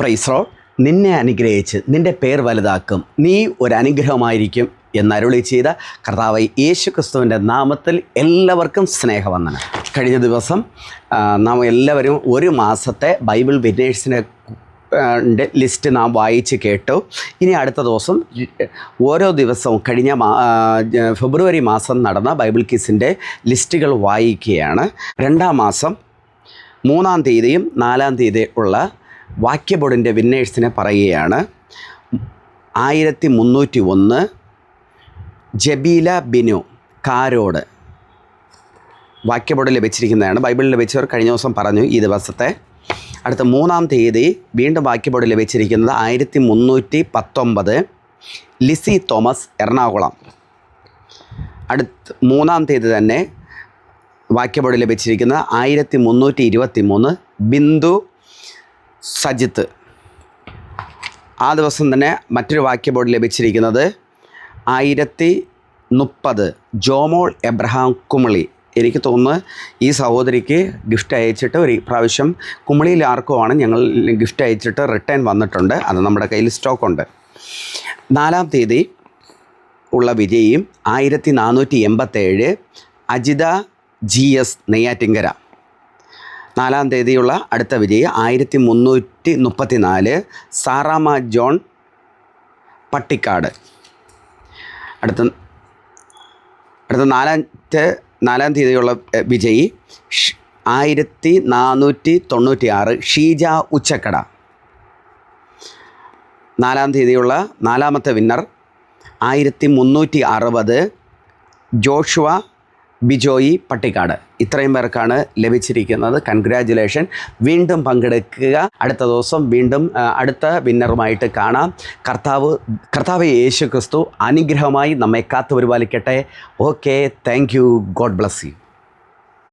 Praise Lord. നിന്നെ അനുഗ്രഹിച്ച് നിൻ്റെ പേർ വലുതാക്കും, നീ ഒരു അനുഗ്രഹമായിരിക്കും എന്നരുളി ചെയ്ത കർത്താവ് യേശു ക്രിസ്തുവിൻ്റെ നാമത്തിൽ എല്ലാവർക്കും സ്നേഹവന്ദനം. കഴിഞ്ഞ ദിവസം നാം എല്ലാവരും ഒരു മാസത്തെ ബൈബിൾ വിന്നേഴ്സിനെ ലിസ്റ്റ് നാം വായിച്ച് കേട്ടു. ഇനി അടുത്ത ദിവസം ഓരോ ദിവസവും കഴിഞ്ഞ ഫെബ്രുവരി മാസം നടന്ന ബൈബിൾ ക്വിസിൻ്റെ ലിസ്റ്റുകൾ വായിക്കുകയാണ്. 2-ാം മാസം 3-ാം തീയതിയും 4-ാം തീയതി ഉള്ള വാക്യബോർഡിൻ്റെ വിന്നേഴ്സിനെ പറയുകയാണ്. 1301 ജബീല ബിനു കാരോട് വാക്യബോർഡ് ലഭിച്ചിരിക്കുന്നതാണ്. ബൈബിളിൽ ലഭിച്ചവർ കഴിഞ്ഞ ദിവസം പറഞ്ഞു ഈ ദിവസത്തെ. അടുത്ത 3-ാം തീയതി വീണ്ടും വാക്യബോർഡ് ലഭിച്ചിരിക്കുന്നത് 1319 ലിസി തോമസ് എറണാകുളം. അടുത്ത 3-ാം തീയതി തന്നെ വാക്യബോർഡ് ലഭിച്ചിരിക്കുന്നത് 1323 ബിന്ദു സജിത്ത്. ആ ദിവസം തന്നെ മറ്റൊരു വാക്യബോർഡ് ലഭിച്ചിരിക്കുന്നത് 1030 ജോമോൾ എബ്രഹാം കുമളി. എനിക്ക് തോന്നുന്നു ഈ സഹോദരിക്ക് ഗിഫ്റ്റ് അയച്ചിട്ട് ഒരു പ്രാവശ്യം കുമളിയിൽ ആർക്കോ ആണ് ഞങ്ങൾ ഗിഫ്റ്റ് അയച്ചിട്ട് റിട്ടേൺ വന്നിട്ടുണ്ട്. അത് നമ്മുടെ കയ്യിൽ സ്റ്റോക്കുണ്ട്. 4-ാം തീയതി ഉള്ള വിജയിയും 1487 അജിത GS നെയ്യാറ്റിങ്കര. 4-ാം തീയതിയുള്ള അടുത്ത വിജയി 1334 സാറാമ ജോൺ പട്ടിക്കാട്. അടുത്ത 4-ാം തീയതിയുള്ള വിജയി 1496 ഷീജ ഉച്ചക്കട. 4-ാം തീയതിയുള്ള 4-ാമത്തെ winner 1360 Joshua Bijoy Pattikkad. ഇത്രയും പേർക്കാണ് ലഭിച്ചിരിക്കുന്നത്. കൺഗ്രാജുലേഷൻ. വീണ്ടും പങ്കെടുക്കുക. അടുത്ത ദിവസം വീണ്ടും അടുത്ത വിന്നറുമായിട്ട് കാണാം. കർത്താവ് യേശു ക്രിസ്തു അനുഗ്രഹമായി നമ്മെ കാത്തു പരിപാലിക്കട്ടെ. Okay, thank you. God bless U.